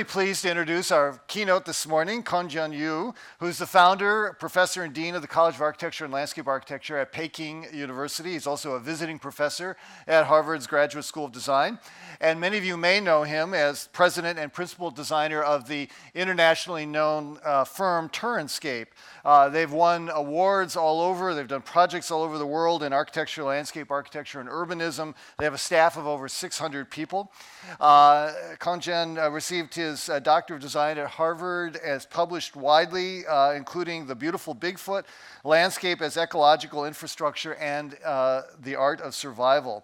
really pleased to introduce our keynote this morning, Kongjian Yu, who's the founder, professor, and dean of the College of Architecture and Landscape Architecture at Peking University. He's also a visiting professor at Harvard's Graduate School of Design. And many of you may know him as president and principal designer of the internationally known firm Turenscape. They've won awards all over. They've done projects all over the world in architecture, landscape architecture, and urbanism. They have a staff of over 600 people. Kongjian received his Doctor of Design at Harvard, as published widely, including The Beautiful Bigfoot, Landscape as Ecological Infrastructure, and The Art of Survival.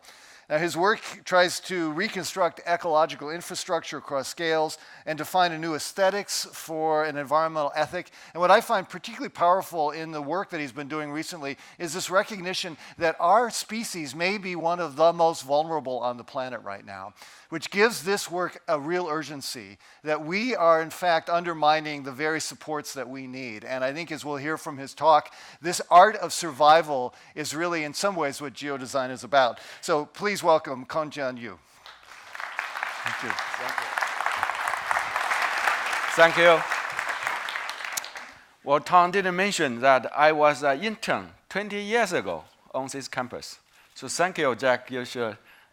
Now, his work tries to reconstruct ecological infrastructure across scales and define a new aesthetics for an environmental ethic. And what I find particularly powerful in the work that he's been doing recently is this recognition that our species may be one of the most vulnerable on the planet right now, which gives this work a real urgency, that we are in fact undermining the very supports that we need. And I think, as we'll hear from his talk, this art of survival is really in some ways what geodesign is about. So please welcome Kongjian Yu. Thank you. Thank you. Well, Tom didn't mention that I was an intern 20 years ago on this campus. So thank you, Jack.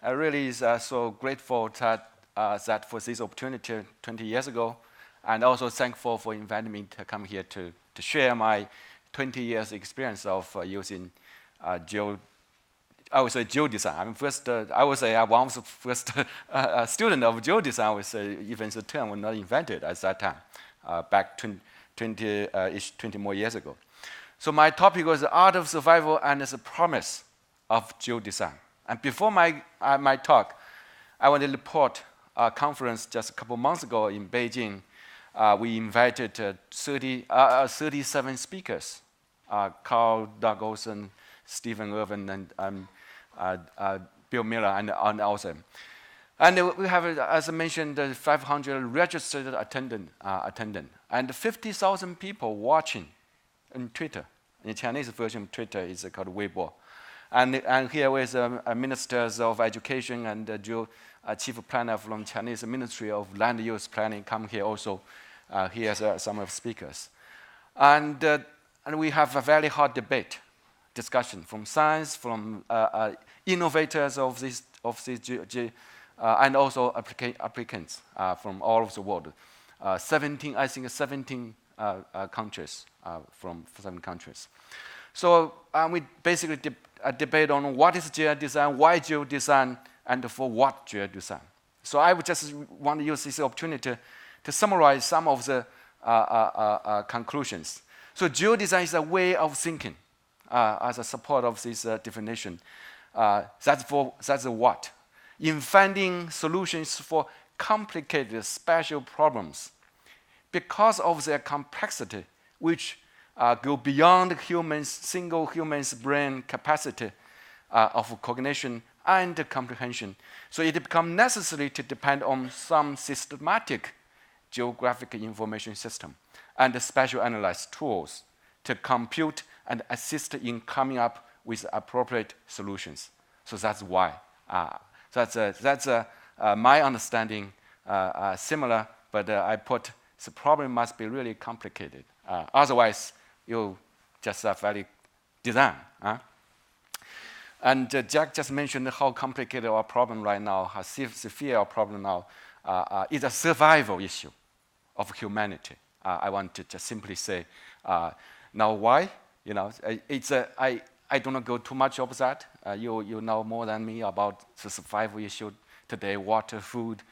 I really is so grateful that for this opportunity 20 years ago, and also thankful for inviting me to come here to share my 20 years experience of using geodesign. I would say one of the first student of geodesign. Was even the term was not invented at that time, back 20 more years ago. So my topic was the art of survival and the promise of geodesign. And before my talk, I want to report a conference just a couple months ago in Beijing. We invited 37 speakers, Carl Doug Olson, Stephen Irvin, and Bill Miller, and also. And we have, as I mentioned, 500 registered attendant, and 50,000 people watching on Twitter. In the Chinese version of Twitter is called Weibo. And here with ministers of education and chief planner from Chinese Ministry of Land Use Planning come here also. Here's some of the speakers. And we have a very hot discussion from science, from innovators of this and also applicants from all over the world. 17 countries from 7 countries. So we basically debate on what is geodesign, why geodesign, and for what geodesign. So I would just want to use this opportunity to summarize some of the conclusions. So geodesign is a way of thinking as a support of this definition. That's the what. In finding solutions for complicated spatial problems, because of their complexity, which go beyond single human's brain capacity of cognition and comprehension. So it becomes necessary to depend on some systematic geographic information system and spatial analysis tools to compute and assist in coming up with appropriate solutions. So that's why. That's my understanding, similar, but I put the problem must be really complicated. Otherwise, you just value design. And Jack just mentioned how complicated our problem right now, how severe our problem now is a survival issue of humanity. I want to just simply say, now why? I don't go too much of that. You know more than me about the survival issue today, water, food,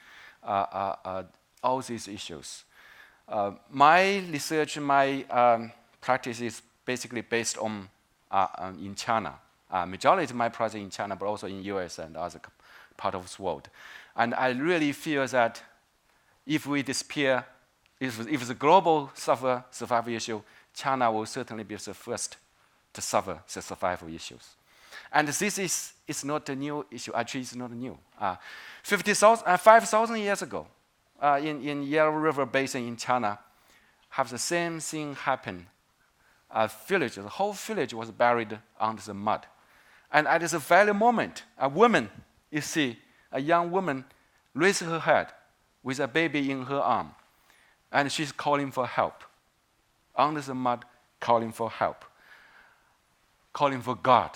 all these issues. My research, my practice is basically based on in China. Majority of my project in China, but also in US and other part of the world. And I really feel that if we disappear, if the global survival issue, China will certainly be the first to suffer the survival issues. And this is not a new issue. Actually, it's not new. 5,000 years ago, in Yellow River Basin in China, have the same thing happen. A village, the whole village was buried under the mud. And at this very moment, a woman, you see, a young woman raised her head with a baby in her arm. And she's calling for help. Under the mud, calling for help. Calling for God.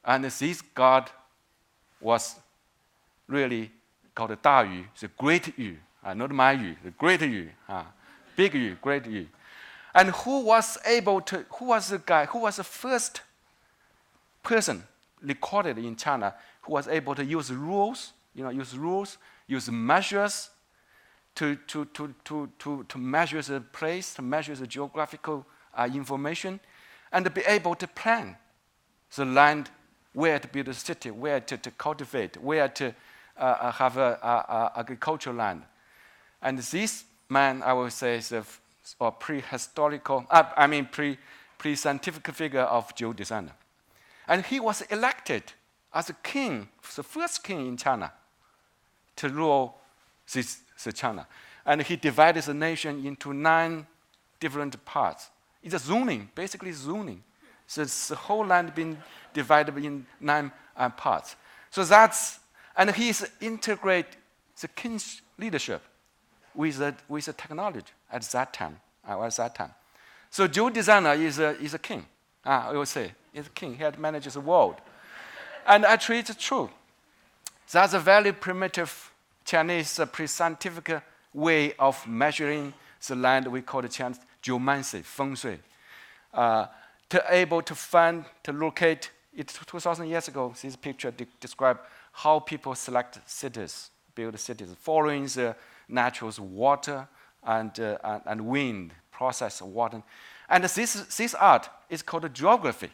And this God was really called the Da Yu, the great Yu, not my Yu, the great Yu, big Yu, great Yu. And who was the first person recorded in China who was able to use rules, use measures to measure the place, to measure the geographical information, and to be able to plan the land, where to build a city, where to cultivate, where to have a agricultural land. And this man, I would say, is a pre-scientific figure of geodesign. And he was elected as a king, the first king in China, to rule this China. And he divided the nation into 9 different parts. It's a zoning, basically zoning. So the whole land being divided in 9 parts. So and he's integrate the king's leadership with the technology at that time. So geodesigner is a king. I would say is a king. He had managed the world. And actually, it's true. That's a very primitive Chinese pre-scientific way of measuring the land. We call it Chinese geomancy, feng shui. To able to find, to locate, it's 2,000 years ago, this picture describes how people select cities, build cities, following the natural water and wind, process of water. And this art is called geography,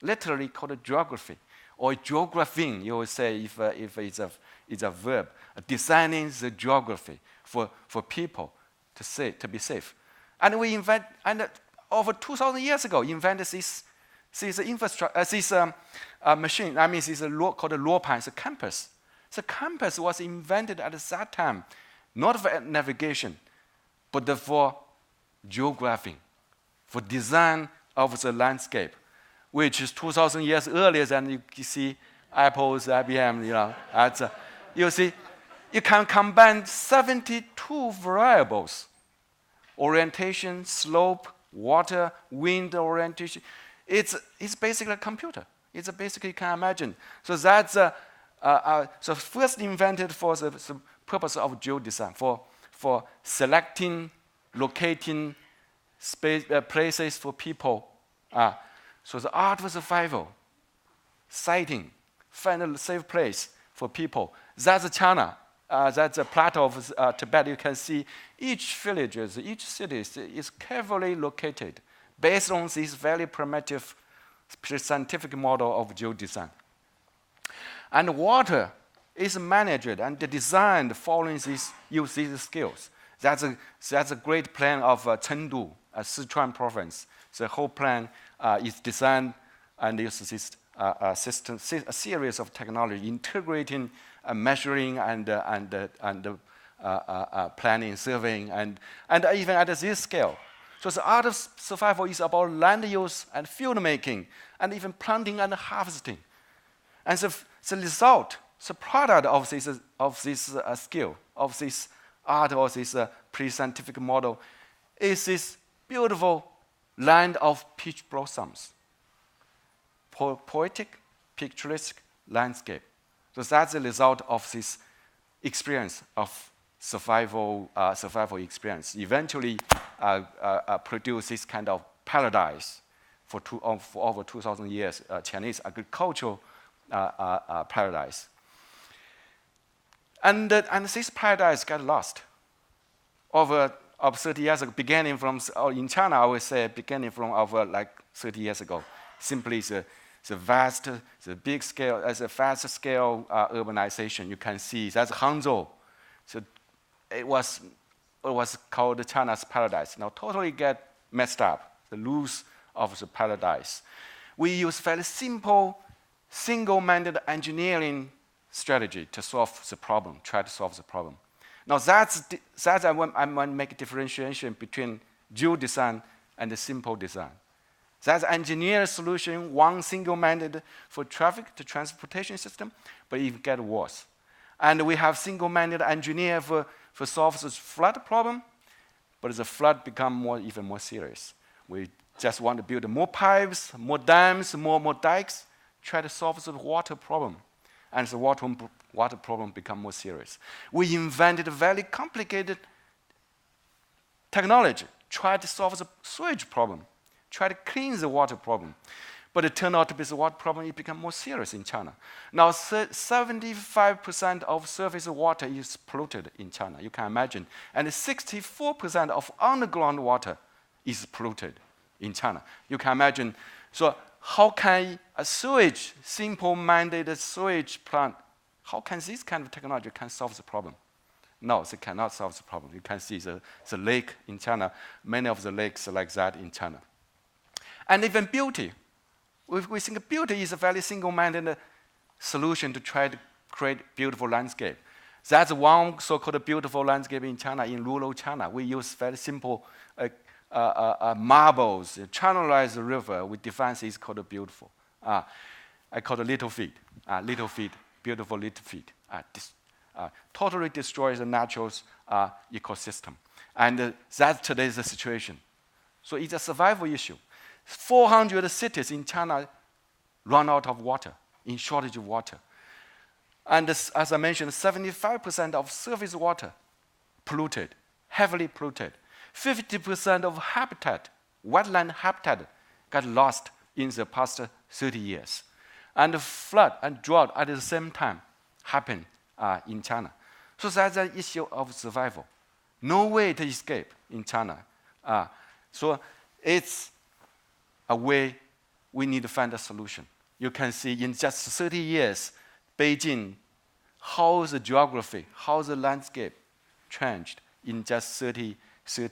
literally called geography, or geographing, you would say if it's a verb, designing the geography for people to be safe. And we over 2,000 years ago, invented this infrastructure, this machine. I mean, this called a luopan, it's a compass. The compass was invented at that time, not for navigation, but for geographing, for design of the landscape, which is 2,000 years earlier than you see Apple's, IBM. You see, you can combine 72 variables: orientation, slope, water, wind orientation. It's basically a computer. It's basically, you can imagine. So that's so first invented for the purpose of geodesign, for selecting, locating places for people. So the art of survival, sighting, find a safe place for people. That's China. That's a plateau of Tibet. You can see each village, each city is carefully located based on this very primitive scientific model of geodesign. And water is managed and designed following these skills. That's a great plan of Chengdu, Sichuan province. The whole plan is designed and uses this system, a series of technology integrating measuring and planning, surveying, and even at this scale. So the art of survival is about land use and field making, and even planting and harvesting. And the result, the product of this skill, of this art, or this pre-scientific model, is this beautiful land of peach blossoms, poetic, picturesque landscape. So that's the result of this experience of survival experience. Eventually, produce this kind of paradise for over 2,000 years, Chinese agricultural paradise. And this paradise got lost over 30 years ago, beginning from, in China, I would say, beginning from over 30 years ago. Simply the vast, the big scale, as a fast scale urbanization, you can see that's Hangzhou. So it was called China's paradise. Now totally get messed up, the lose of the paradise. We use very simple, single-minded engineering strategy to solve the problem, try to solve the problem. Now that's I want to make a differentiation between geodesign and the simple design. That's engineer solution, one single-minded for traffic to transportation system, but it gets worse. And we have single-minded engineer for solve the flood problem, but the flood become even more serious. We just want to build more pipes, more dams, more dikes, try to solve the water problem. And the water problem become more serious. We invented a very complicated technology, try to solve the sewage problem, try to clean the water problem. But it turned out to be the water problem, it became more serious in China. Now, 75% of surface water is polluted in China, you can imagine. And 64% of underground water is polluted in China. You can imagine. So how can a simple mandated sewage plant, how can this kind of technology can solve the problem? No, they cannot solve the problem. You can see the lake in China, many of the lakes are like that in China. And even beauty. We think beauty is a very single-minded solution to try to create beautiful landscape. That's one so-called beautiful landscape in China, in rural China. We use very simple marbles, channelize the river. We define this called beautiful. I call it little feet, beautiful little feet. Totally destroys the natural ecosystem. And that's today's the situation. So it's a survival issue. 400 cities in China run out of water, in shortage of water. And as I mentioned, 75% of surface water polluted, heavily polluted. 50% of habitat, wetland habitat, got lost in the past 30 years. And flood and drought at the same time happened in China. So that's an issue of survival. No way to escape in China. So it's a way we need to find a solution. You can see in just 30 years, Beijing, how the geography, how the landscape changed in just 30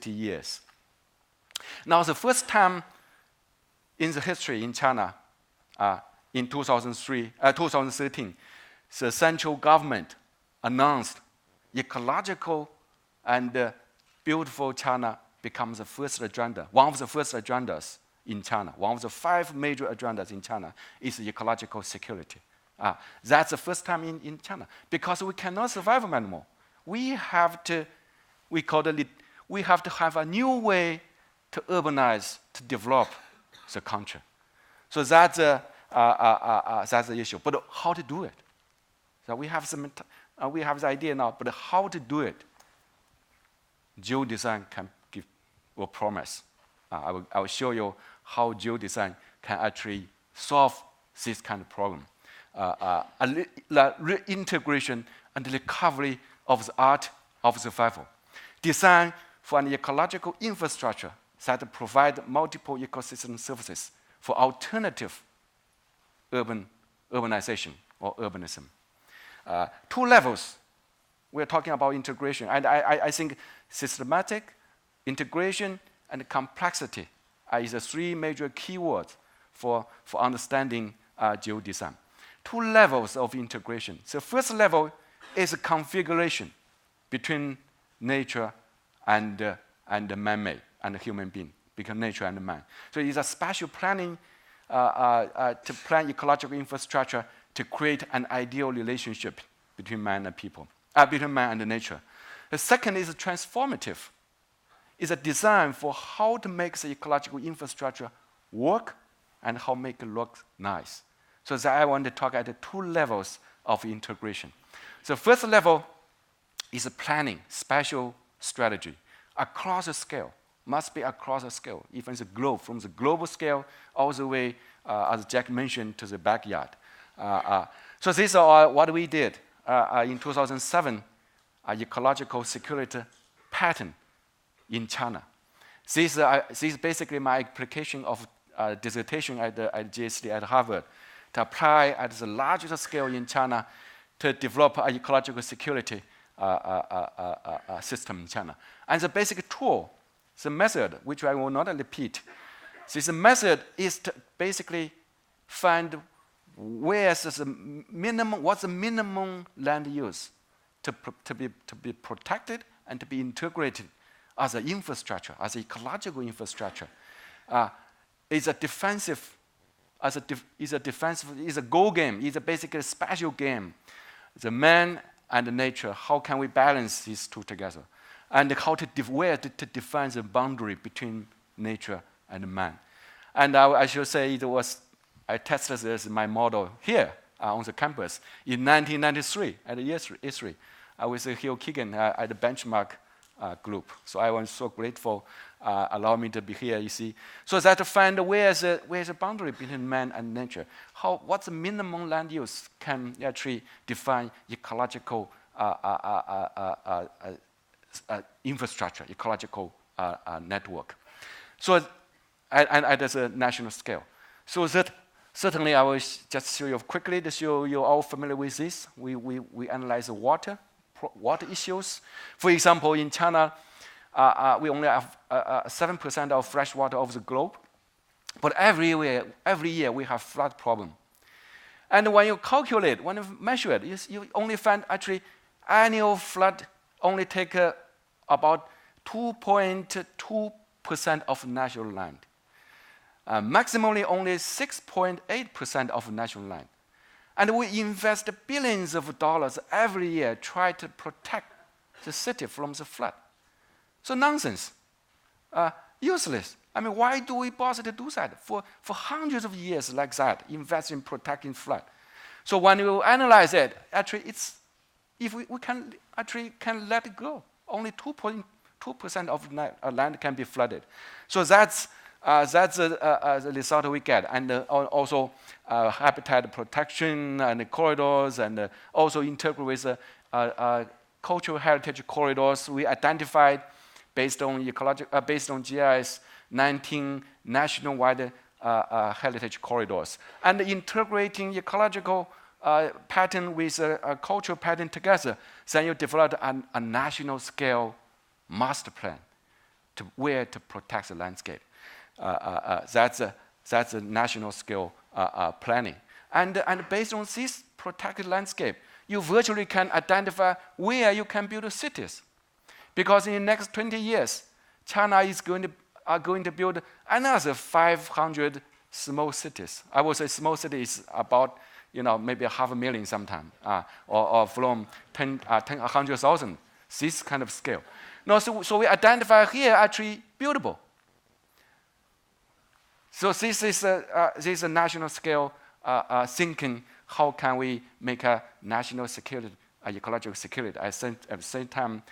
years. Now, the first time in the history in China, in 2013, the central government announced ecological and beautiful China becomes the first agenda, one of the first agendas in China. One of the 5 major agendas in China is ecological security. That's the first time in China, because we cannot survive anymore. We have to have a new way to urbanize, to develop the country. So that's the issue. But how to do it? So we have the idea now, but how to do it? Geodesign will promise. I will show you how geodesign can actually solve this kind of problem. Reintegration and recovery of the art of survival. Design for an ecological infrastructure that provide multiple ecosystem services for alternative urbanization or urbanism. 2 levels. We're talking about integration. And I think systematic, integration, and complexity are the 3 major keywords for understanding geodesign. 2 levels of integration. The first level is a configuration between nature and man-made and human being, between nature and man. So it's a spatial planning to plan ecological infrastructure to create an ideal relationship between man and people, between man and nature. The second is transformative. It's a design for how to make the ecological infrastructure work and how make it look nice. So that I want to talk at the 2 levels of integration. The first level is a planning, spatial strategy across the scale. Must be across the scale, even the globe, from the global scale all the way, as Jack mentioned, to the backyard. So this is what we did in 2007, ecological security pattern in China. This is basically my application of dissertation at GSD at Harvard to apply at the largest scale in China to develop an ecological security system in China. And the basic tool, the method, which I will not repeat, this method is to basically find what's the minimum land use to be protected and to be integrated as an infrastructure, as an ecological infrastructure. It's a defensive, it's a goal game. It's basically a spatial game. The man and the nature, how can we balance these 2 together? and how to where to define the boundary between nature and man. And I should say I tested this my model here on the campus in 1993 at Esri with Hugh Keegan at the benchmark group. So I was so grateful allow me to be here, you see. So that to find where's the boundary between man and nature. What's the minimum land use can actually define ecological infrastructure, ecological network. So and at a national scale. So that certainly I will just show you quickly to show you all familiar with this. We analyze the water issues. For example, in China, we only have 7% of fresh water of the globe. But every year we have flood problem. And when you calculate, when you measure it, you only find actually annual flood only take about 2.2% of national land. Maximally only 6.8% of national land. And we invest billions of dollars every year try to protect the city from the flood. So nonsense, useless. I mean, why do we bother to do that? For hundreds of years like that, invest in protecting flood. So when you analyze it, actually if we can let it go. Only 2.2% of land can be flooded. So that's the result we get. And also habitat protection and corridors, and also integrate with cultural heritage corridors. We identified based on GIS 19 national-wide heritage corridors, and integrating ecological pattern with a cultural pattern together. Then you develop a national scale master plan to where to protect the landscape. That's a national scale planning. And based on this protected landscape, you virtually can identify where you can build cities. Because in the next 20 years, China is going to build another 500 small cities. I would say small cities about maybe 500,000 sometime, or from 100,000, this kind of scale. No, so we identify here actually buildable. So this is a national scale thinking. How can we make a national security, ecological security, at the same time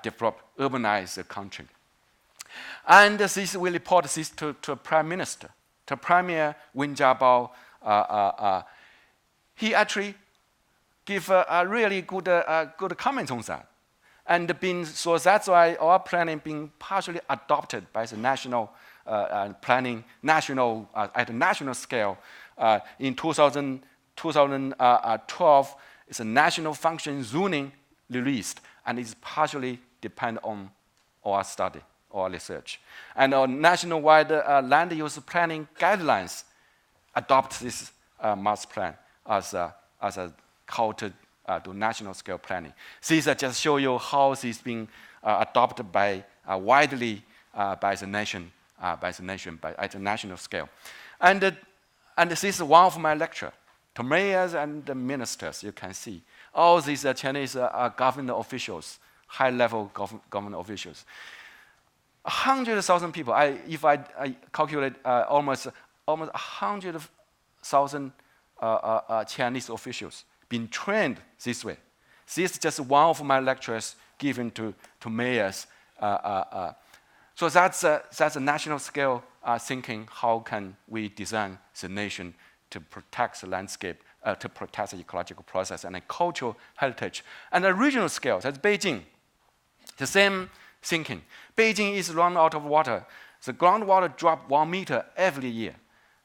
develop, urbanize the country? And this we report this to Prime Minister, to Premier Wen Jiabao. He actually give a really good comment on that, and so that's why our planning being partially adopted by the national planning, at a national scale. In 2012, it's a national function zoning released, and it's partially depend on our study, our research. And our national-wide land use planning guidelines adopt this master plan as a how to do national scale planning. These just show you how this is being adopted by widely by the nation, at the national scale. And this is one of my lecture to mayors and the ministers. You can see all these Chinese government officials, high-level government officials. 100,000 people. If I calculate almost 100,000 Chinese officials been trained this way. This is just one of my lectures given to mayors. So that's a national scale thinking. How can we design the nation to protect the landscape, to protect the ecological process and the cultural heritage? And the regional scale, that's Beijing. The same thinking. Beijing is run out of water. The groundwater dropped 1 meter every year.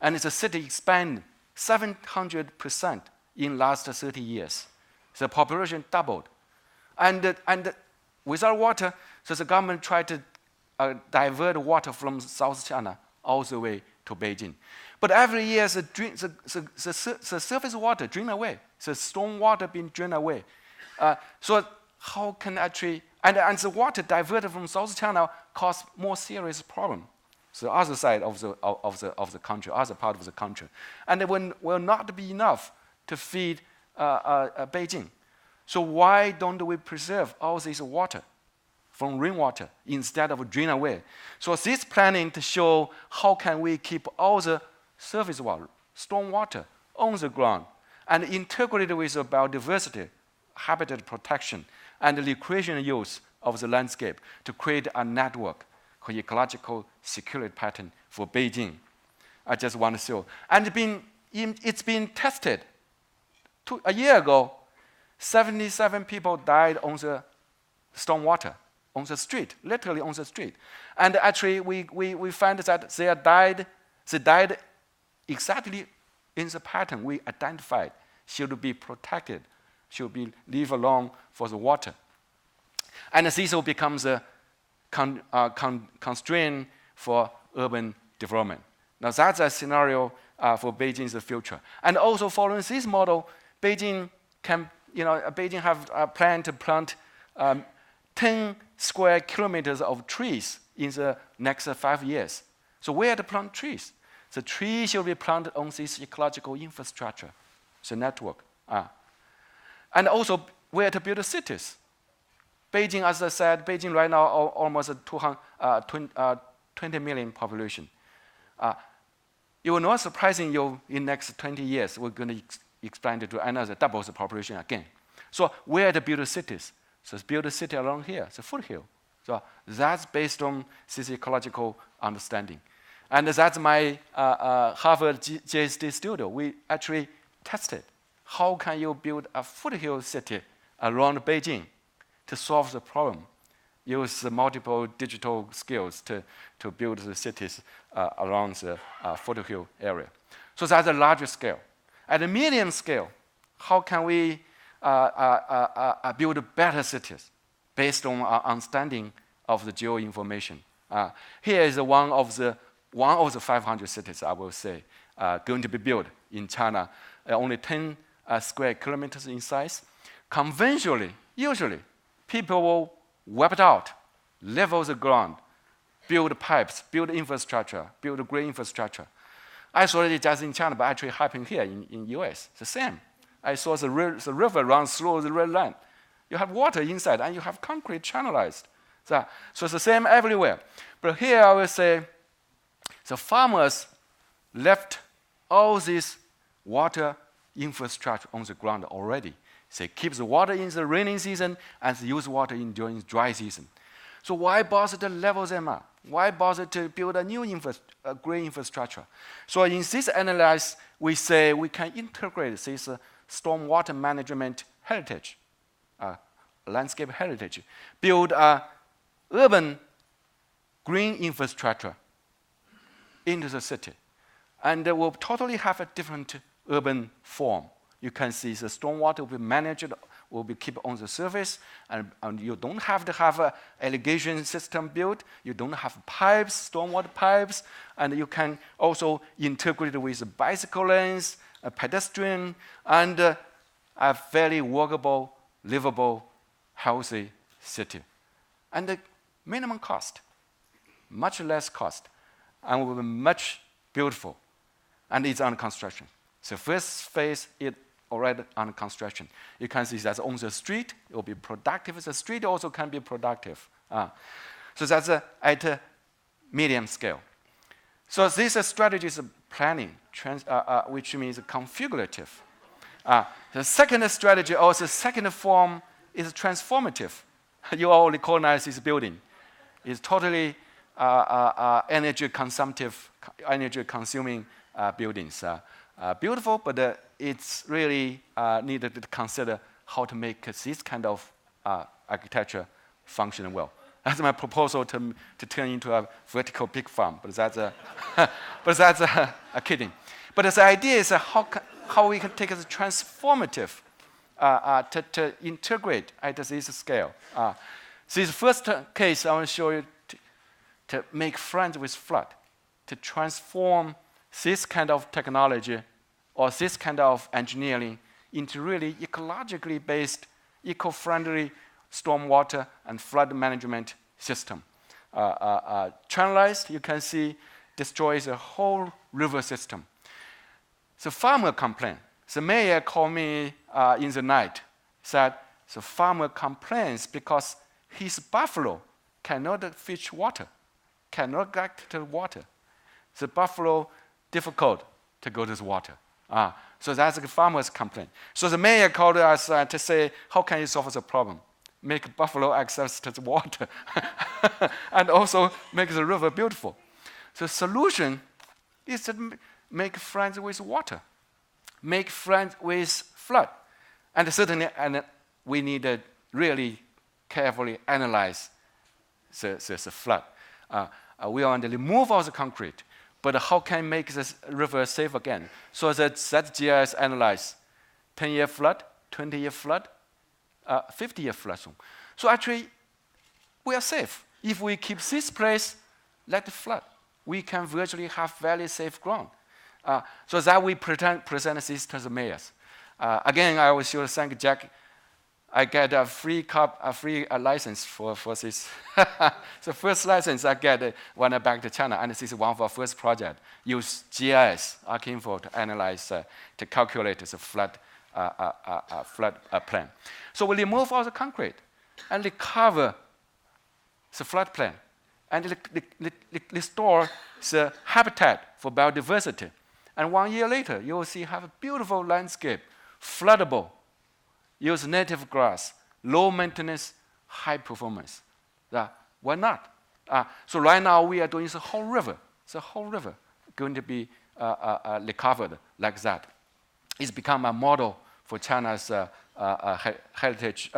And the city expanded 700% in last 30 years. The population doubled. And without water, so the government tried to divert water from South China all the way to Beijing. But every year, the surface water drained away. The stormwater being drained away. So how can actually, and the water diverted from South China cause more serious problem. So the other side of the country, other part of the country. And it will not be enough to feed Beijing. So why don't we preserve all this water from rainwater instead of drain away. So this planning to show how can we keep all the surface water, stormwater on the ground and integrate with the biodiversity, habitat protection, and the recreation use of the landscape to create a network for ecological security pattern for Beijing. I just want to show. And it's been tested. A year ago, 77 people died on the stormwater, on the street, literally on the street. And actually, we find that they died exactly in the pattern we identified, should be protected, should be leave alone for the water. And this will become the constraint for urban development. Now that's a scenario for Beijing's future. And also following this model, Beijing have a plan to plant 10 square kilometers of trees in the next 5 years. So where to plant trees? The trees should be planted on this ecological infrastructure, the network. And also where to build cities. Beijing, as I said, Beijing right now almost 20 million population. It will not surprising you in the next 20 years, we're going to expand it to another double the population again. So where to build cities? So build a city along here, the foothill. So that's based on this ecological understanding. And that's my Harvard JSD studio. We actually tested how can you build a foothill city around Beijing to solve the problem. Use the multiple digital skills to build the cities around the foothill area. So that's a larger scale. At a medium scale, how can we build better cities based on our understanding of the geo-information? Here is one of the 500 cities, I will say, going to be built in China, only 10 square kilometers in size. Conventionally, usually, people will wipe it out, level the ground, build pipes, build infrastructure, build green infrastructure. I saw it just in China, but actually happened here in US. The same. I saw the river runs through the red line. You have water inside, and you have concrete channelized. So it's the same everywhere. But here I will say, the farmers left all this water infrastructure on the ground already. They keep the water in the rainy season and use water during dry season. So why bother to level them up? Why bother to build a new green infrastructure? So in this analysis, we say we can integrate this stormwater management heritage, landscape heritage, build a urban green infrastructure into the city. And we'll totally have a different urban form. You can see the stormwater will be managed, will be kept on the surface, and you don't have to have an irrigation system built. You don't have pipes, stormwater pipes, and you can also integrate with bicycle lanes, a pedestrian, and a very workable, livable, healthy city. And the minimum cost, much less cost, and will be much beautiful, and it's under construction. So first phase is already under construction. You can see that on the street, it will be productive. The street also can be productive. So that's at a medium scale. So this strategy is planning, which means configurative. The second strategy, or the second form, is transformative. You all recognize this building. It's totally energy consuming buildings. Beautiful, but it's really needed to consider how to make this kind of architecture function well. That's my proposal to turn into a vertical pig farm, but that's a kidding. But the idea is how we can take a transformative to integrate at this scale. This first case I want to show you to make friends with flood, to transform this kind of technology or this kind of engineering into really ecologically based, eco-friendly stormwater and flood management system. Channelized, you can see, destroys the whole river system. The farmer complained. The mayor called me in the night, said the farmer complains because his buffalo cannot fetch water, cannot get to water. The buffalo difficult to go to the water. So that's the farmer's complaint. So the mayor called us to say, how can you solve the problem? Make buffalo access to the water and also make the river beautiful. The solution is to make friends with water, make friends with flood. And certainly we need to really carefully analyze the flood. We want to remove all the concrete, but how can we make this river safe again? So that GIS analyze 10-year flood, 20-year flood, 50-year flood zone. So actually, we are safe. If we keep this place, let it flood. We can virtually have very safe ground. So that we present this to the mayors. Again, I will show thank Jack. I get a free license for this. The first license I get when I back to China, and this is one of our first project. Use GIS, Archinfo, to analyze, to calculate the flood plan. So we remove all the concrete and recover the flood plain and restore the habitat for biodiversity. And 1 year later, you will see have a beautiful landscape, floodable, use native grass, low maintenance, high performance. Why not? So right now we are doing the whole river going to be recovered like that. It's become a model for China's heritage,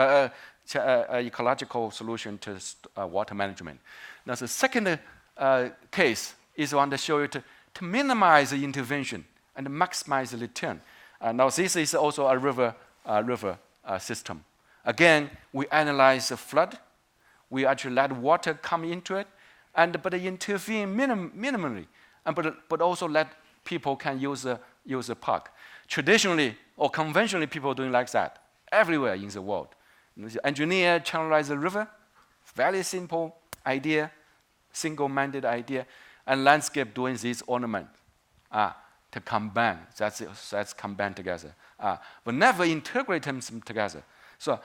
ecological solution to water management. Now the second case is I want to show you to minimize the intervention and maximize the return. Now this is also a river system. Again, we analyze the flood. We actually let water come into it, but intervene minimally, but also let people can use the park. Traditionally or conventionally, people are doing like that everywhere in the world. The engineer channelize the river, very simple idea, single-minded idea, and landscape doing this ornament to combine. That's combined together, but never integrate them together. So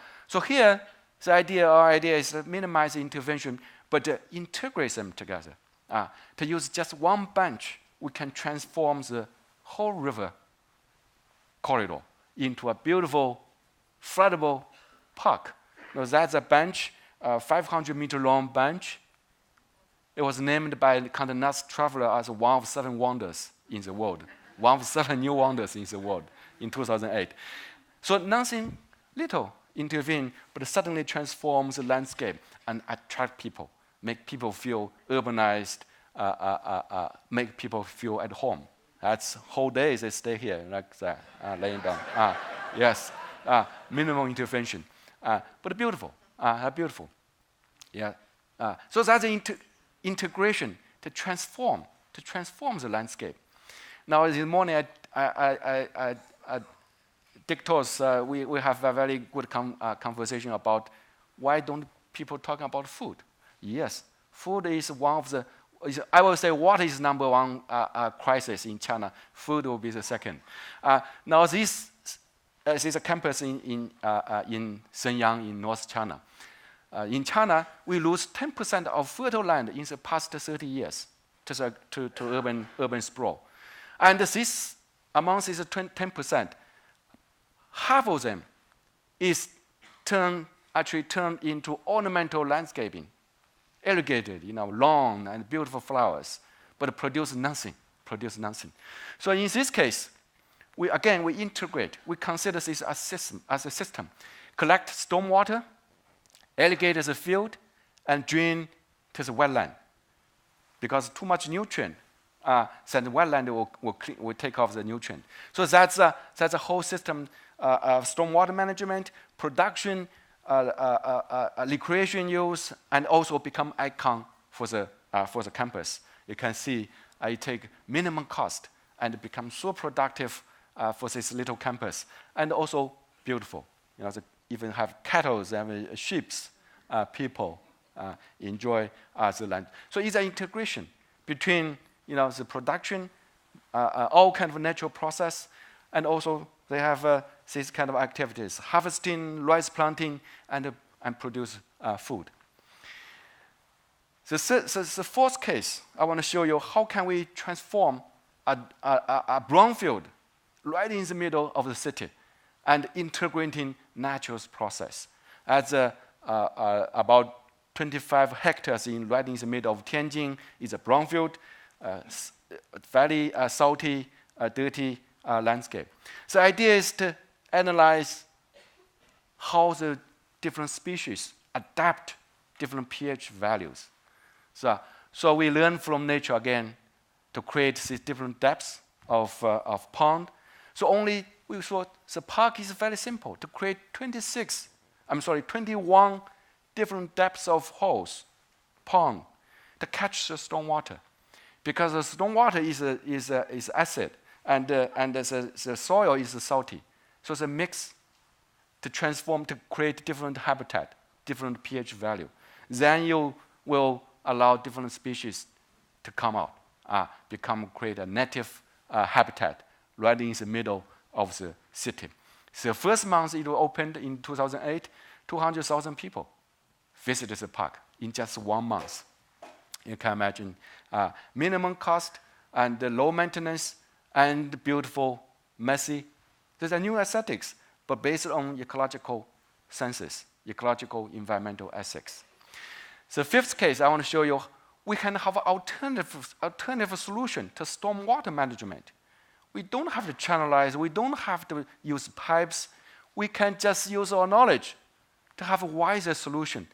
here, our idea is to minimize the intervention, but integrate them together. To use just one bench, we can transform the whole river corridor into a beautiful, floodable park. Now that's a bench, 500-meter long bench. It was named by Condé Nast Traveler as one of 7 wonders in the world, one of 7 new wonders in the world in 2008. So nothing little intervene, but suddenly transforms the landscape and attract people, make people feel urbanized, make people feel at home. That's whole days they stay here like that, laying down. Yes, minimal intervention, but beautiful, beautiful. Yeah. So that's the integration to transform the landscape. Now this morning, Dictos, we have a very good conversation about why don't people talk about food? Yes, food is one of the. I will say water is number one crisis in China. Food will be the second. Now this is a campus in Shenyang in North China. In China, we lose 10% of fertile land in the past 30 years to urban sprawl. And this amount is 10%. Half of them is turned into ornamental landscaping, irrigated, lawn and beautiful flowers, but produce nothing. So in this case, we integrate. We consider this as a system. Collect stormwater, irrigate the field, and drain to the wetland. Because too much nutrient, then the wetland will take off the nutrient. So that's a whole system of stormwater management, production, recreation use, and also become icon for the campus. You can see it take minimum cost and become so productive for this little campus, and also beautiful. They even have cattle and sheep. People enjoy the land. So it's an integration between the production, all kind of natural process, and also they have these kind of activities: harvesting, rice planting, and produce food. The fourth case, I want to show you how can we transform a brownfield right in the middle of the city and integrating natural process. As about 25 hectares right in the middle of Tianjin is a brownfield, very salty, dirty landscape. The idea is to analyze how the different species adapt different pH values. So we learn from nature again to create these different depths of pond. So we thought the park is very simple to create 21 different depths of holes, pond, to catch the stormwater. Because the stormwater is acid and the soil is salty. So the mix to transform, to create different habitat, different pH value. Then you will allow different species to come out, create a native habitat right in the middle of the city. So first month it opened in 2008, 200,000 people visited the park in just 1 month. You can imagine minimum cost and low maintenance and beautiful, messy. There's a new aesthetics, but based on ecological senses, ecological environmental ethics. The fifth case, I want to show you, we can have an alternative solution to stormwater management. We don't have to channelize, we don't have to use pipes. We can just use our knowledge to have a wiser solution.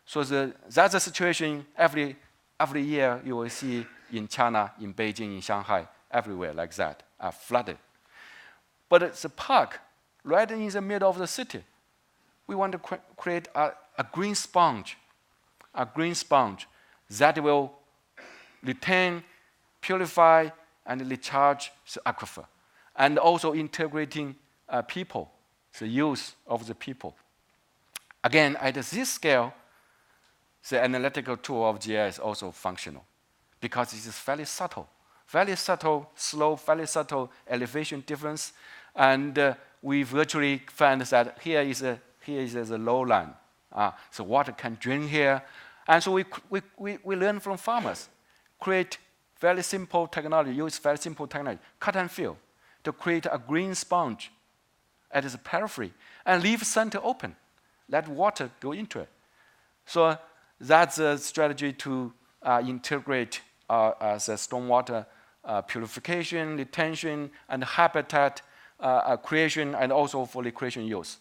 So that's the situation every year you will see in China, in Beijing, in Shanghai, everywhere like that, flooded. But it's a park right in the middle of the city. We want to create a green sponge that will retain, purify, and recharge the aquifer, and also integrating people, the use of the people. Again, at this scale, the analytical tool of GIS is also functional because it is very subtle slope, very subtle elevation difference, and we virtually find that here is a lowland. So water can drain here, and so we learn from farmers, create very simple technology, use very simple technology, cut and fill, to create a green sponge at the periphery and leave center open, let water go into it. So that's a strategy to integrate the stormwater purification, retention, and habitat creation, and also for recreation use.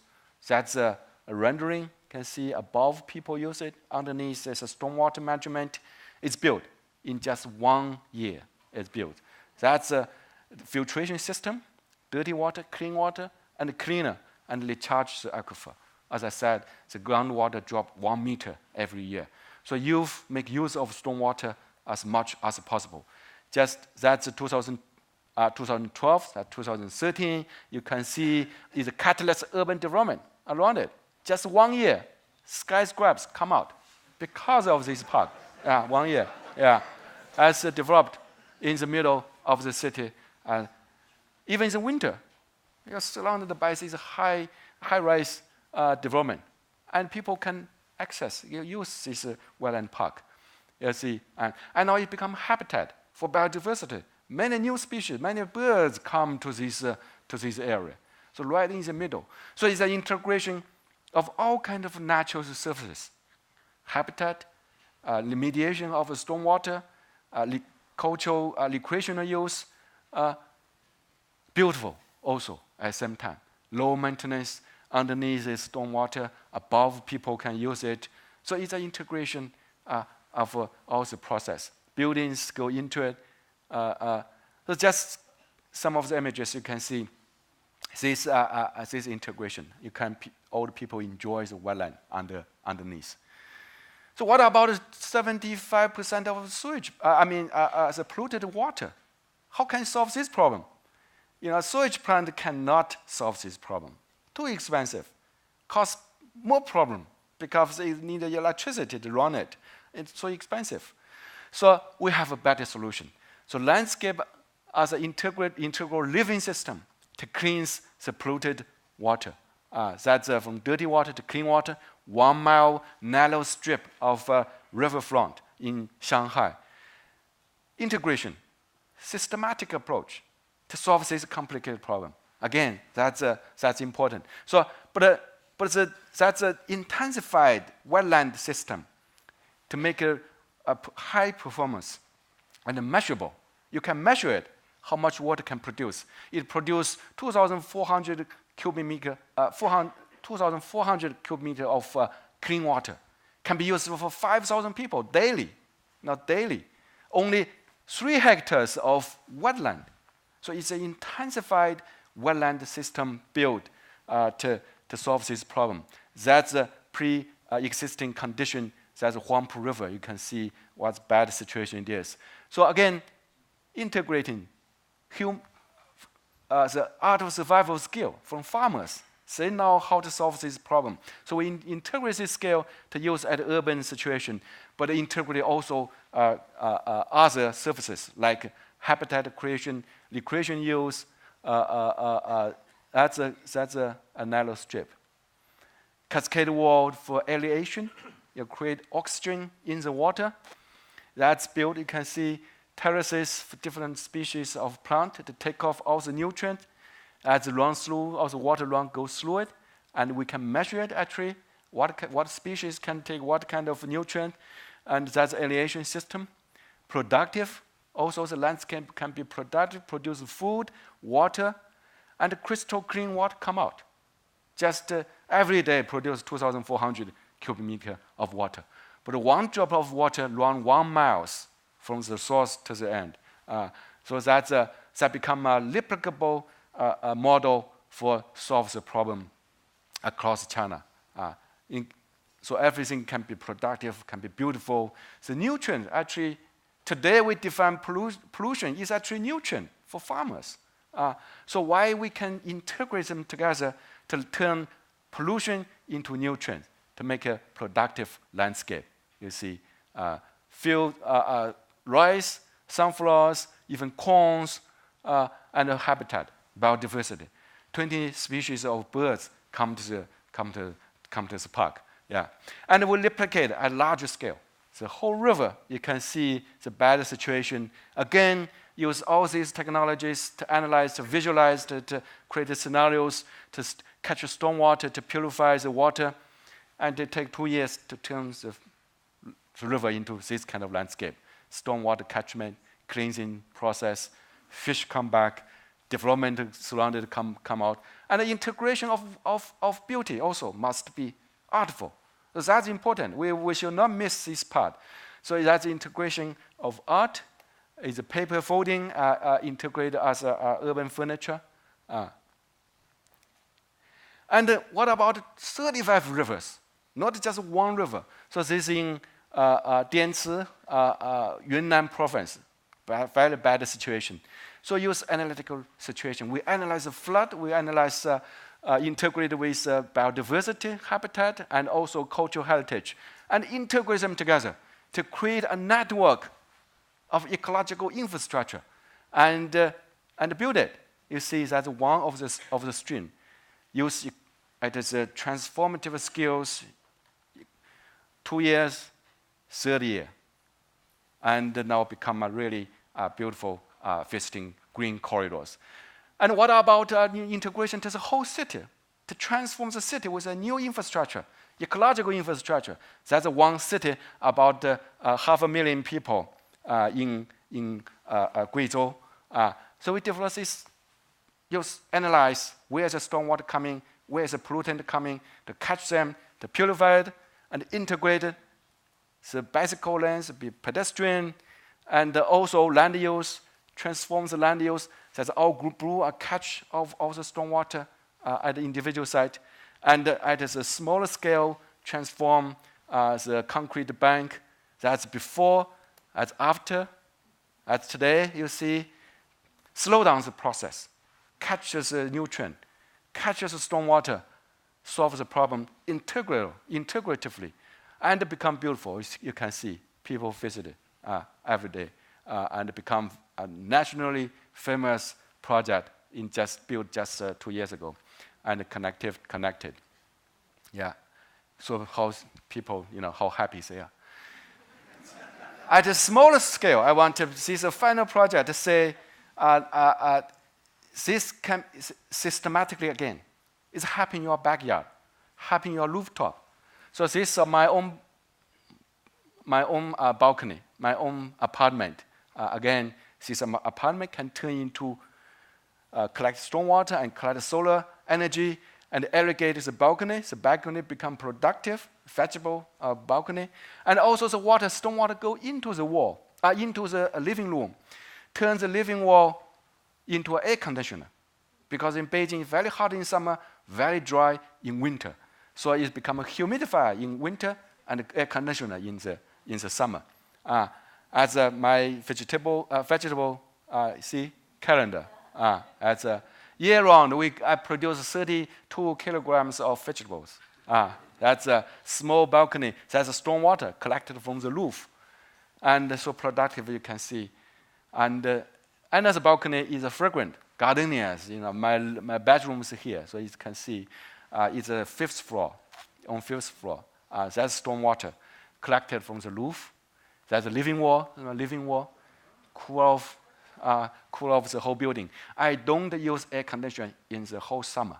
That's a rendering. You can see above people use it. Underneath there's a stormwater management. It's built in just 1 year. It's built. That's a filtration system, dirty water, clean water, and cleaner, and recharge the aquifer. As I said, the groundwater dropped 1 meter every year. So you make use of stormwater as much as possible. Just that's 2012, that's 2013. You can see is a catalyst urban development around it. Just 1 year, skyscrapers come out because of this park. 1 year, as developed in the middle of the city. Even in the winter, you're surrounded by this high-rise development, and people can use this wetland park. You see, and now it becomes habitat for biodiversity. Many new species, many birds come to this area. So right in the middle. So it's an integration of all kinds of natural surfaces, habitat, remediation of stormwater, cultural recreational use, beautiful also at the same time. Low maintenance, underneath is stormwater, above people can use it. So it's an integration of all the process. Buildings go into it. So just some of the images you can see. This integration. All the people enjoy the wetland underneath. So what about 75% of sewage? The polluted water. How can you solve this problem? A sewage plant cannot solve this problem. Too expensive, costs more problem because they need the electricity to run it. It's so expensive. So we have a better solution. So landscape as an integral living system to cleanse the polluted water. That's from dirty water to clean water, 1 mile narrow strip of riverfront in Shanghai. Integration, systematic approach to solve this complicated problem. Again, that's important. So, that's an intensified wetland system to make a high performance and measurable. You can measure it, how much water can produce. It produces 2,400 cubic meter, 2,400 cubic meter of clean water. Can be used for 5,000 people daily, not daily. Only 3 hectares of wetland. So it's an intensified wetland system built to solve this problem. That's a pre-existing condition. That's the Huangpu River. You can see what bad situation it is. So again, integrating the art of survival skill from farmers. They know how to solve this problem. So we integrate this skill to use at urban situation, but integrate also other services like habitat creation, recreation use. That's a narrow strip. Cascade wall for aeration. You create oxygen in the water. That's built. You can see terraces for different species of plant to take off all the nutrients. As it runs through, all the water goes through it, and we can measure it actually, what species can take what kind of nutrient, and that's aeration system. Productive, also the landscape can be productive, produce food, water, and crystal clean water come out. Just every day produce 2,400 cubic meter of water. But one drop of water run 1 mile from the source to the end. So that become a replicable model for solve the problem across China. So everything can be productive, can be beautiful. The nutrient, actually, today we define pollution is actually nutrient for farmers. So why we can integrate them together to turn pollution into nutrient to make a productive landscape. You see, field, rice, sunflowers, even corns, and a habitat, biodiversity. 20 species of birds come to the park. Yeah, and we replicate at larger scale. The whole river, you can see the bad situation. Again, use all these technologies to analyze, to visualize, to create the scenarios, to catch the stormwater, to purify the water. And it takes 2 years to turn the river into this kind of landscape. Stormwater catchment, cleansing process, fish come back, development surrounded come out. And the integration of beauty also must be artful. So that's important. We should not miss this part. So that's the integration of art. Is a paper folding integrated as urban furniture. And what about 35 rivers? Not just one river. So this is in Dianci, Yunnan province. Very bad situation. So use analytical situation. We analyze the flood. We analyze integrate with biodiversity, habitat, and also cultural heritage, and integrate them together to create a network of ecological infrastructure, and build it. You see that's one of the stream. Use it as a transformative skills. 2 years, 3rd year, and now become a really beautiful visiting green corridors. And what about integration to the whole city, to transform the city with a new infrastructure, ecological infrastructure? That's one city about 500,000 people in Guizhou. So we develop this, analyze where is the stormwater coming, where is the pollutant coming, to catch them, to purify it, and integrate it. The bicycle lanes, be pedestrian, and also land use, transform the land use. That's all group blue, a catch of all the stormwater at the individual site. And at a smaller scale, transform the concrete bank. That's before, that's after. As today, you see, slow down the process, catches the nutrient, catches the stormwater, solve the problem integratively, and become beautiful. You can see people visit it every day, and become a nationally famous project built just 2 years ago, and connected. Yeah. So how people, how happy they are. At a smaller scale, I want to see the final project to say this can systematically again. It's happening in your backyard, happening in your rooftop. So this is my own balcony, my own apartment. Again, this apartment can turn into collect stormwater and collect solar energy and irrigate the balcony. The balcony become productive, vegetable balcony. And also the stormwater go into the wall, into the living room, turn the living wall into an air conditioner. Because in Beijing, it's very hot in summer, very dry in winter. So it become a humidifier in winter and air conditioner in the summer. As my vegetable calendar. As a year-round, I produce 32 kilograms of vegetables. That's a small balcony. That's a stormwater collected from the roof. And so productive, you can see. And another balcony is a fragrant gardenias. My bedroom is here, so you can see it's a fifth floor. That's stormwater collected from the roof. That's a living wall, cool off the whole building. I don't use air conditioning in the whole summer.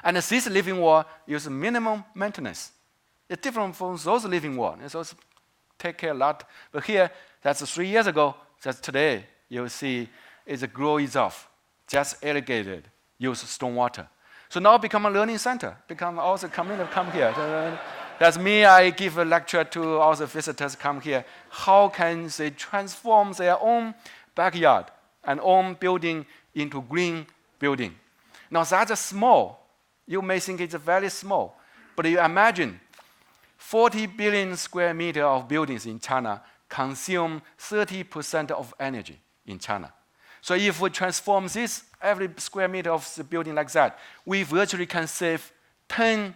And this living wall uses minimum maintenance. It's different from those living walls. And those take care a lot. But here, that's 3 years ago. That's today. You see, it's a grow off, just irrigated, use stormwater. So now become a learning center. Become all the community come here. That's me. I give a lecture to all the visitors come here. How can they transform their own backyard and own building into green building? Now that's small. You may think it's very small, but you imagine 40 billion square meters of buildings in China consume 30% of energy in China. So if we transform this, every square meter of the building like that, we virtually can save 10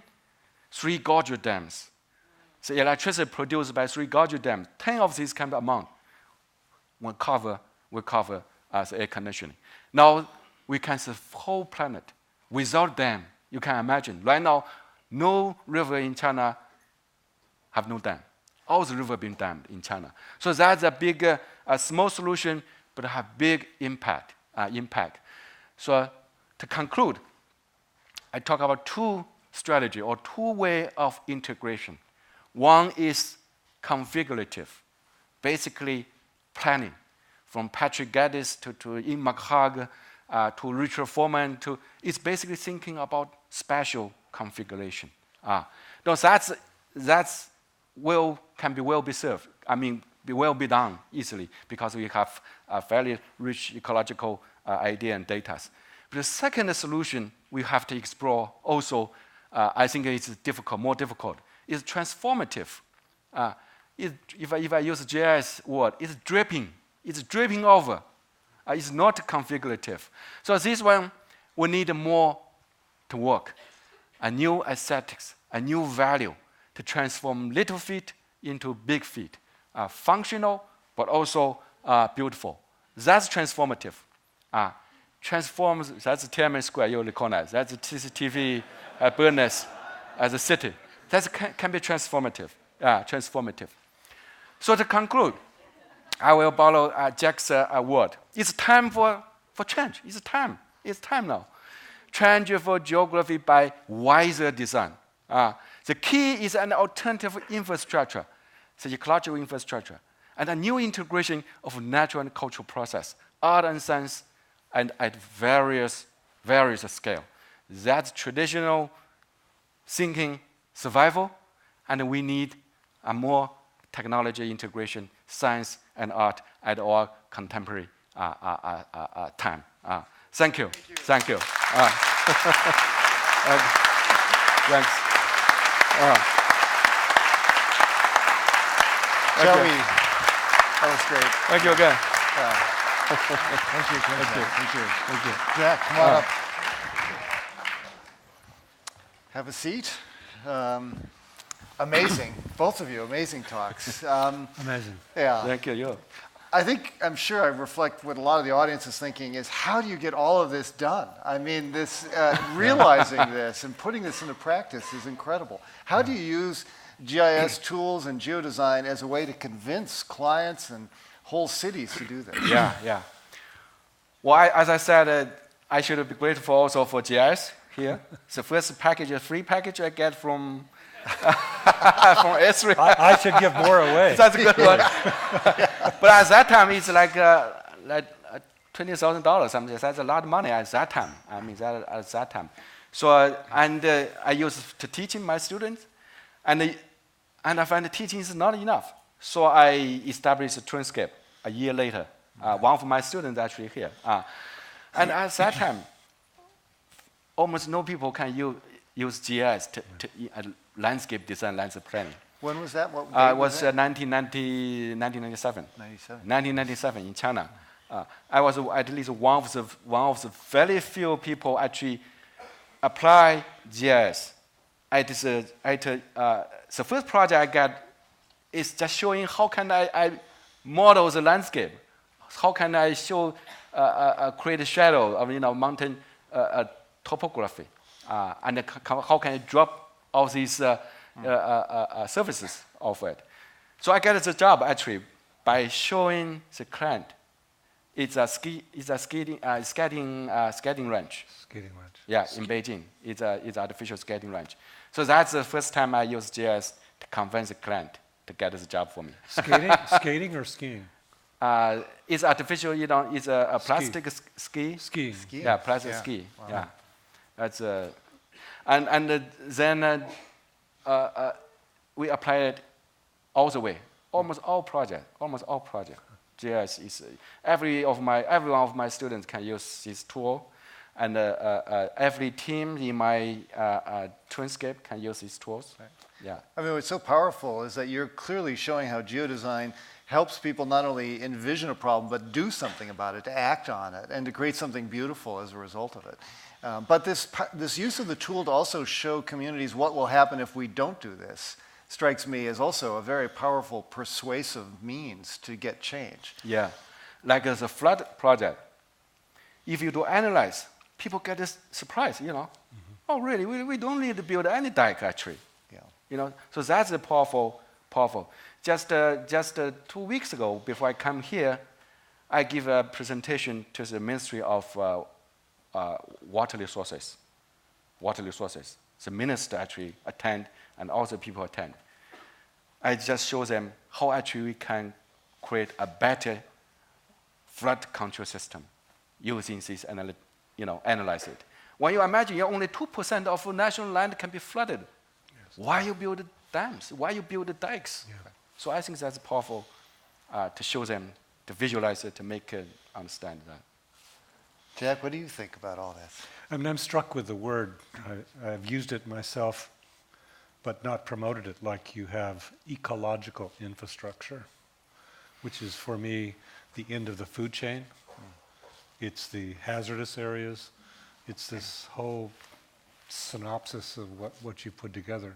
three-gorge dams. The electricity produced by three-gorge dams, 10 of these kind of amount will cover the air conditioning. Now we can save the whole planet without dam. You can imagine. Right now, no river in China have no dam. All the rivers been dammed in China. So that's a big, small solution, but have big impact. So to conclude, I talk about two strategy or two way of integration. One is configurative, basically planning, from Patrick Geddes to Ian McHugh to Richard Foreman it's basically thinking about spatial configuration. Now that's can be served. Will be done easily because we have a fairly rich ecological idea and data. But the second solution we have to explore also, I think it's more difficult, is transformative. If I use JS word, it's dripping over. It's not configurative. So this one, we need more to work. A new aesthetics, a new value to transform little feet into big feet. Functional, but also beautiful. That's transformative. Transforms, that's Tiananmen Square, you recognize. That's the CCTV burners as a city. That can be transformative. So to conclude, I will borrow Jack's word. It's time for change. It's time now. Change for geography by wiser design. The key is an alternative infrastructure, the ecological infrastructure, and a new integration of natural and cultural process, art and science, and at various scale. That's traditional thinking survival, and we need a more technology integration, science and art at our contemporary time. Thank you. Thank you. Thanks. Joey, that was great. Thank you again. Thank you. Jack, come on up. Have a seat. Amazing, both of you, amazing talks. Amazing. Yeah. Thank you. I'm sure I reflect what a lot of the audience is thinking is, how do you get all of this done? Realizing this and putting this into practice is incredible. How do you use GIS tools and geodesign as a way to convince clients and whole cities to do this. Yeah. Well, as I said, I should be grateful also for GIS here. It's the first package, a free package I get from from Esri. I should give more away. That's a good one. But at that time, it's like $20,000. I mean, that's a lot of money at that time. At that time. So, I used to teaching my students, and I find the teaching is not enough. So I established a Turenscape a year later. One of my students actually here. And at that time, almost no people can use GIS to landscape design, landscape planning. When was that? What It was 1997. 1997 in China. I was at least one of the very few people actually apply GIS. The first project I got is just showing how can I model the landscape. How can I show create a shadow of mountain topography, and how can I drop all these surfaces of it. So I got the job actually by showing the client. It's a skating ranch. Skating ranch. Yeah, in Beijing. It's artificial skating ranch. So that's the first time I used GIS to convince the client to get the job for me. Skating or skiing? It's artificial, it's a plastic ski. Skiing. Yeah, plastic ski. Wow. Yeah, that's and then we apply it all the way. Almost all project. GIS is every one of my students can use this tool, and every team in my Turenscape can use these tools. Right. Yeah. I mean, what's so powerful is that you're clearly showing how geodesign helps people not only envision a problem, but do something about it, to act on it, and to create something beautiful as a result of it. But this use of the tool to also show communities what will happen if we don't do this strikes me as also a very powerful, persuasive means to get change. Yeah, like the flood project. If you do analyze, people get this surprise, Oh, really? We don't need to build any dike, actually. Yeah. So that's a powerful. Just 2 weeks ago, before I come here, I give a presentation to the Ministry of Water Resources. The minister actually attend, and also people attend. I just show them how actually we can create a better flood control system using this, analyze it. When you imagine only 2% of national land can be flooded, why you build dams? Why you build dikes? Yeah. So I think that's powerful to show them, to visualize it, to make it understand that. Jack, what do you think about all this? I mean, I'm struck with the word. I've used it myself, but not promoted it like you have ecological infrastructure, which is for me the end of the food chain. It's the hazardous areas. It's this whole synopsis of what you put together.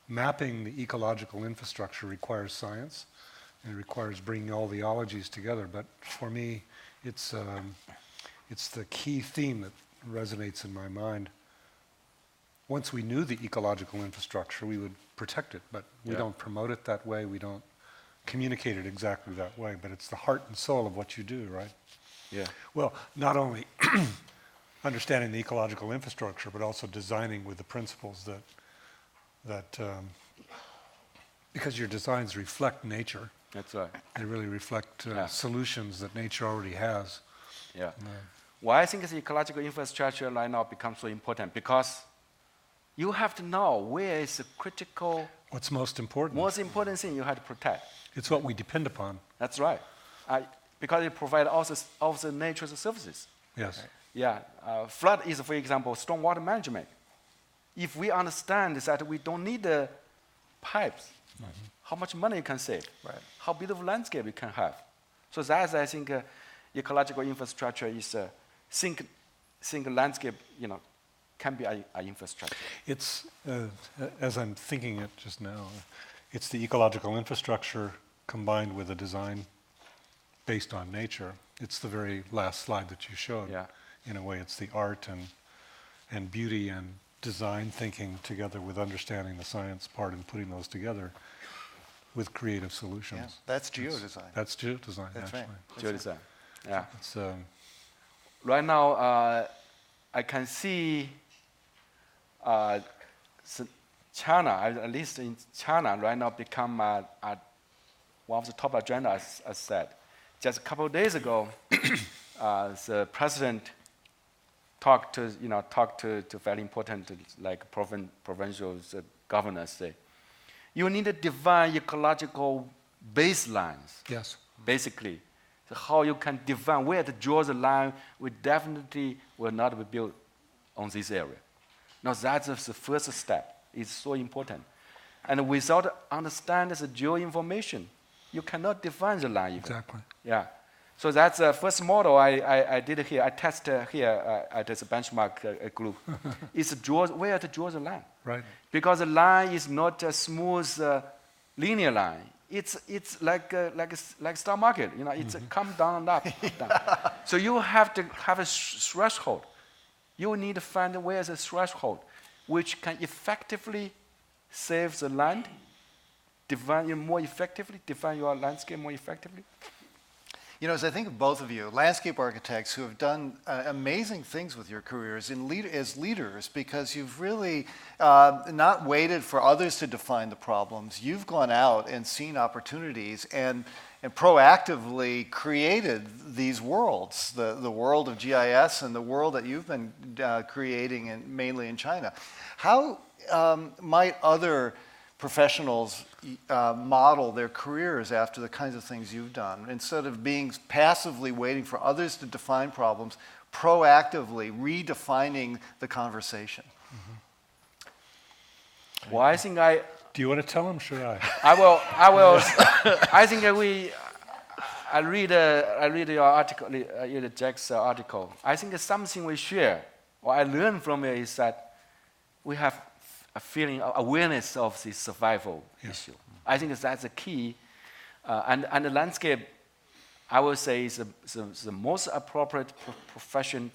Mapping the ecological infrastructure requires science, and it requires bringing all the ologies together. But for me, it's the key theme that resonates in my mind. Once we knew the ecological infrastructure, we would protect it, but we don't promote it that way. We don't communicate it exactly that way, but it's the heart and soul of what you do, right? Yeah. Well, not only understanding the ecological infrastructure, but also designing with the principles that because your designs reflect nature. That's right. They really reflect solutions that nature already has. Yeah. Why I think the ecological infrastructure right now becomes so important, because you have to know where is the critical, What's most important? most important thing you have to protect. It's what we depend upon. That's right. Because it provides all the nature's services. Yes. Yeah. Flood is, for example, stormwater management. If we understand that we don't need the pipes, how much money you can save, Right. how beautiful landscape you can have. So that's, I think, ecological infrastructure is think landscape, can be an infrastructure. It's, as I'm thinking it just now, it's the ecological infrastructure combined with a design based on nature. It's the very last slide that you showed. Yeah. In a way, it's the art and beauty design thinking together with understanding the science part and putting those together with creative solutions. Yeah, that's geodesign. That's geodesign, That's actually. right. Geodesign. Yeah. It's, Right now, I can see China, at least in China, right now become one of the top agenda, as I said. Just a couple of days ago, the president talked to very important like provincial governors. Say, you need to define ecological baselines. yes. Basically, so how you can define where to draw the line, we definitely will not be built on this area. Now that's the first step. It's so important. And without understanding the geo-information, you cannot define the line even. Exactly. Yeah. So that's the first model I did here. I tested here at this benchmark group. It's where to draw the line. Right. Because the line is not a smooth linear line. It's like stock market. It's a come down and up. Down. So you have to have a threshold. You need to find where is a threshold which can effectively save the land, define it more effectively, define your landscape more effectively. As I think of both of you, landscape architects who have done amazing things with your careers as leaders, because you've really not waited for others to define the problems. You've gone out and seen opportunities and proactively created these worlds, the world of GIS and the world that you've been creating mainly in China. How might other professionals model their careers after the kinds of things you've done? Instead of being passively waiting for others to define problems, proactively redefining the conversation. Mm-hmm. Well, I think Do you want to tell them? Should I? I will. I think I read your article, Jack's article. I think something we share, or I learned from it, is that we have a feeling of awareness of the survival issue. I think that's the key. And the landscape, I would say, is the most appropriate profession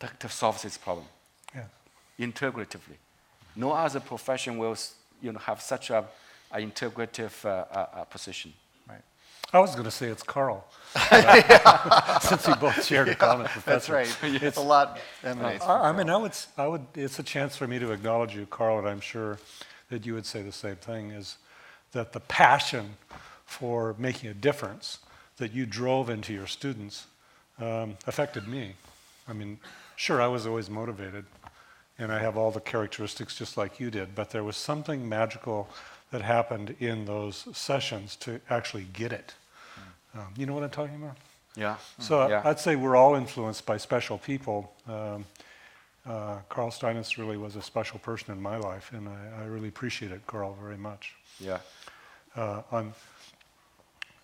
to solve this problem integratively. No other profession will have such an integrative position. Right. I was going to say it's Carl, since we both shared a common professor. That's right. It's a lot emanates from I mean, I would. It's a chance for me to acknowledge you, Carl, and I'm sure that you would say the same thing. Is that the passion for making a difference that you drove into your students affected me? I mean, sure, I was always motivated, and I have all the characteristics just like you did. But there was something magical that happened in those sessions to actually get it. You know what I'm talking about? Yeah. So I'd say we're all influenced by special people. Carl Steinitz really was a special person in my life, and I really appreciate it, Carl, very much. Yeah.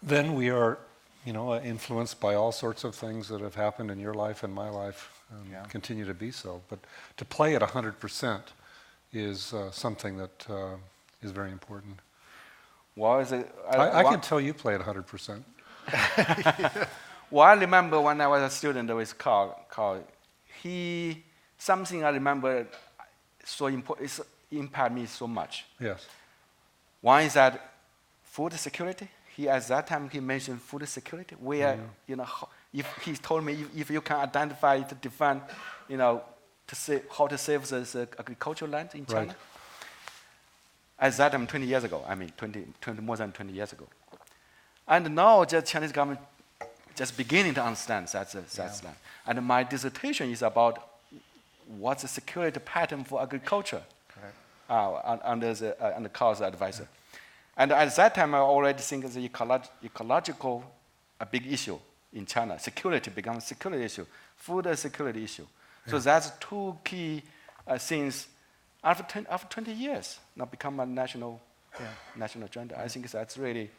Then we are, influenced by all sorts of things that have happened in your life and my life, and continue to be so. But to play at 100% is something that is very important. Well, I can tell you play at 100%. Well, I remember when I was a student with Carl, something I remember so important, it impacted me so much. Yes. One is that food security. At that time, he mentioned food security, where, if he told me if you can identify to define, how to save the agricultural land in China. Right. At that time, 20 years ago, more than 20 years ago. And now the Chinese government just beginning to understand that's land. And my dissertation is about what's the security pattern for agriculture under Carl's advisor. Yeah. And at that time, I already think the ecological a big issue in China. Security becomes a security issue. Food is a security issue. Yeah. So that's two key things. After 20 years, now become a national agenda. I think that's really,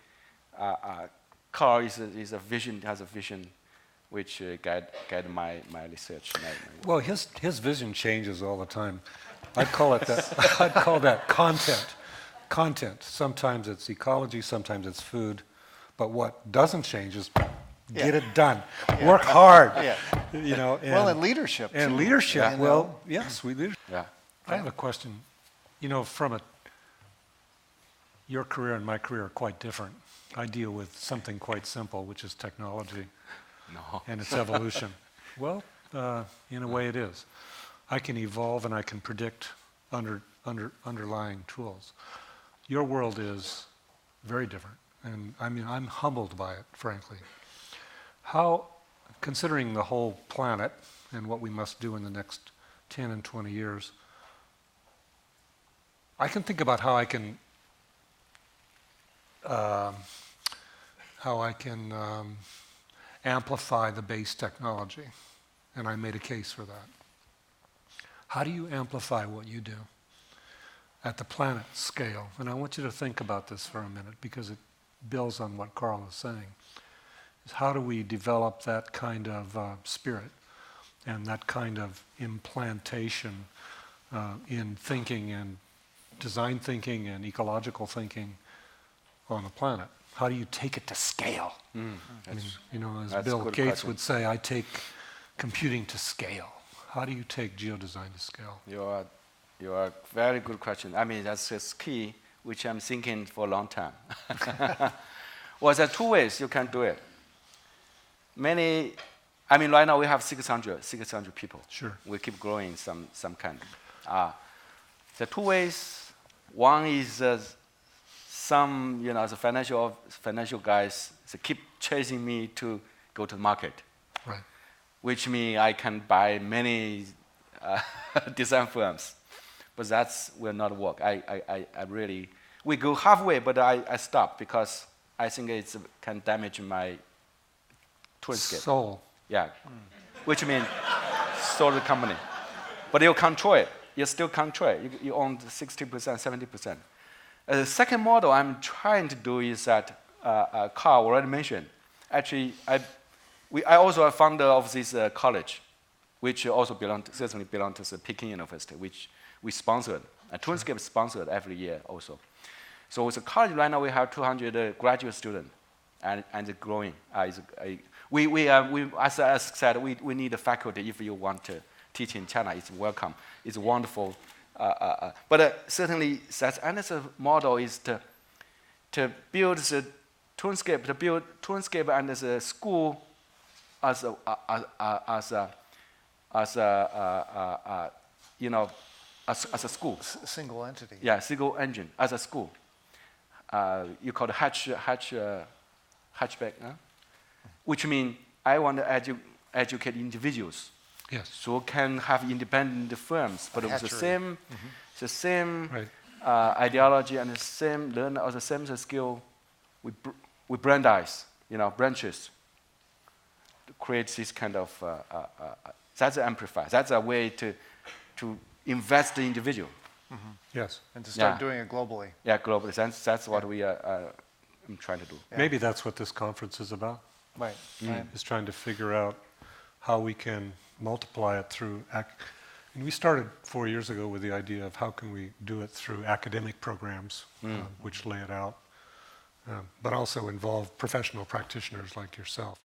Carl has a vision which guide my research. Well, his vision changes all the time. I'd call that content. Sometimes it's ecology, sometimes it's food. But what doesn't change is get it done. Work hard. you know, and leadership. And too, leadership. you Well, know? yes, we leadership. Yeah. I have a question. You know, your career and my career are quite different. I deal with something quite simple, which is technology No. and its evolution. Well, in a way it is. I can evolve and I can predict underlying tools. Your world is very different, and I mean, I'm humbled by it, frankly. How, considering the whole planet and what we must do in the next 10 and 20 years, I can think about how I can amplify the base technology, and I made a case for that. How do you amplify what you do at the planet scale? And I want you to think about this for a minute because it builds on what Carl is saying. Is how do we develop that kind of spirit and that kind of implantation in thinking and design thinking and ecological thinking on the planet? How do you take it to scale? I mean, you know, as Bill Gates would say, I take computing to scale. How do you take geodesign to scale? You are very good question. I mean, that's key, which I'm thinking for a long time. Well, there are two ways you can do it. I mean, right now we have 600 people. Sure. We keep growing some kind. There are two ways. One is some, you know, the financial guys, they keep chasing me to go to the market. Right. Which means I can buy many design firms. But that will not work. I really, we go halfway, but I stop because I think it can damage my Turenscape. Soul. Yeah. Which means sold the company. But you control it. You still control it. You own 60%, 70%. The second model I'm trying to do is that Carl already mentioned. Actually, I also a founder of this college, which also certainly belongs to the Peking University, which we sponsored. Turenscape is sponsored every year also. So with the college right now, we have 200 graduate students, and it's growing. As I said, we need a faculty if you want to teach in China. It's welcome. It's wonderful. But certainly, that's another model is to build the Turenscape and the school as a school. Single entity. Yeah, single engine as a school. You call it hatchback, huh? Which means I want to educate individuals. Yes. So can have independent firms, but with the same right. Ideology and the same the same skill. We brandize, branches. To create this kind of that's an amplifier. That's a way to invest the individual. Yes. And to start doing it globally. Yeah, globally. That's what we are trying to do. Yeah. Maybe that's what this conference is about. Right. Right. Is trying to figure out how we can multiply it through. And we started 4 years ago with the idea of how can we do it through academic programs, which lay it out, but also involve professional practitioners like yourself.